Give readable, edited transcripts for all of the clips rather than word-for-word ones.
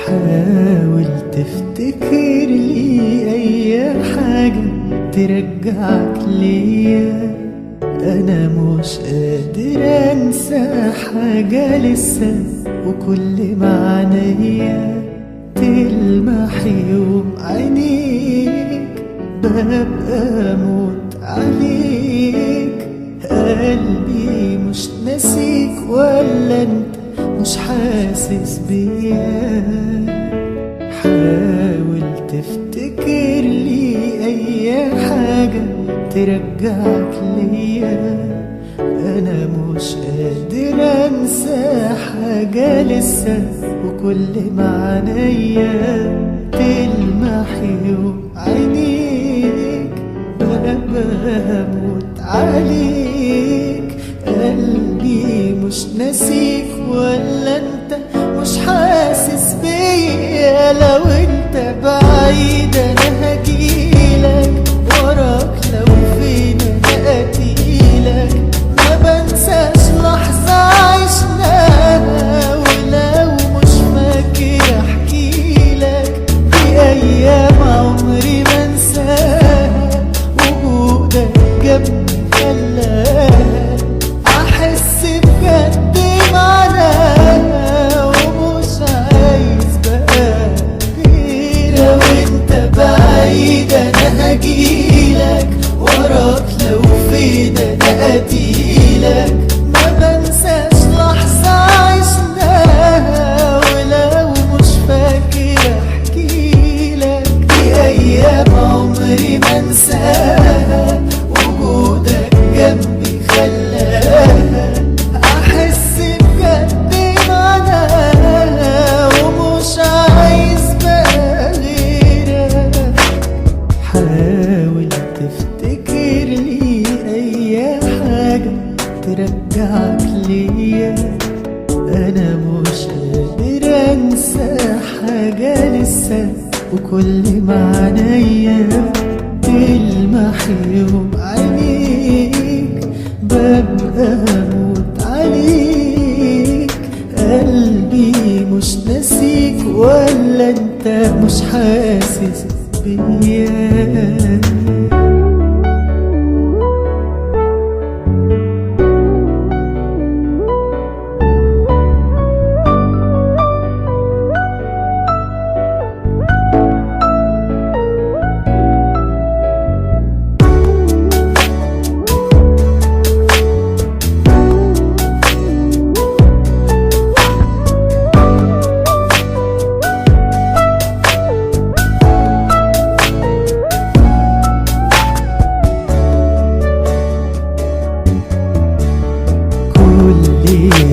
حاول تفتكر لي اي حاجة ترجعك ليا. انا مش قادر انسى حاجة لسه، وكل ما عينيا تلمح يوم عينيك ببقى اموت عليك. قلبي مش ناسيك ولا انت مش حاسس بيا. حاول تفتكر لي اي حاجة ترجعك ليا. انا مش قادر انسى حاجة لسه، وكل ما عينيا تلمح يوم عينيك ببقى اموت عليك. قلبي مش ناسيك ولا انت مش حاسس بيا. لو انت بعيد انا هجيلك، وراك لو فين انا اتيلك. ما بنساش لحظة عشناها، ولو مش فاكر احكيلك. دي ايام عمري ما انساها، وجودك جنبي خلاها احس بجد معناها. ومش عايز بقى غير لو انت بعيد انا هجيلك، وراك لو فين انا اتيلك. ما بنساش لحظة عشناها، ولو مش فاكر احكيلك. دي ايام عمري ما انساها، وجودك جنبي خلاها احس بجد معناها. ومش عايز بقى غيرك. حاول تفتكر لي اي حاجة ترجعك ليا. انا مش قادر انسى حاجة لسه، وكل ما عينيا تلمح يوم عينيك ببقى اموت عليك. قلبي مش ناسيك ولا انت مش حاسس بيا.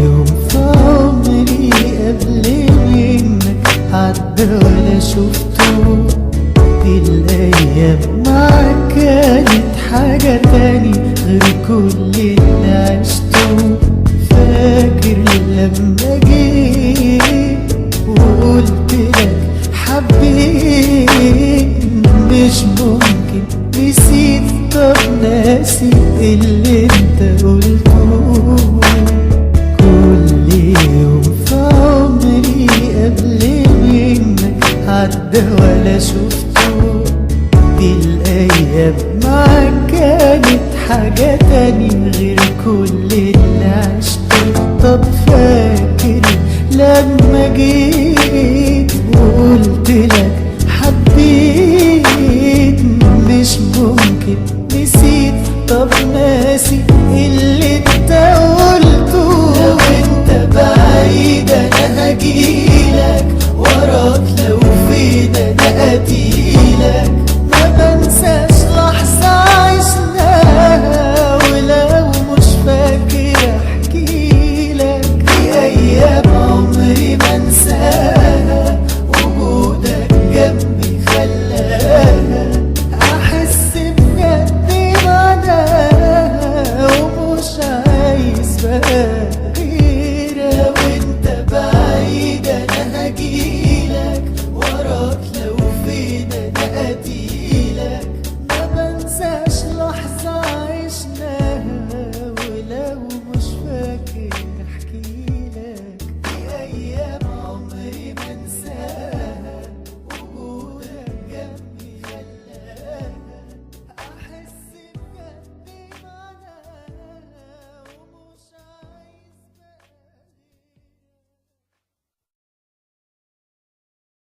يوم في عمري قبل منك عدى ولا شفته. الأيام معاك كانت حاجة تاني غير كل اللي عشته. فاكر لما جيت وقلت لك حبيت، مش ممكن نسيت. طب ناسي اللي انت قلته. كل يوم في عمري قبل منك عدى ولا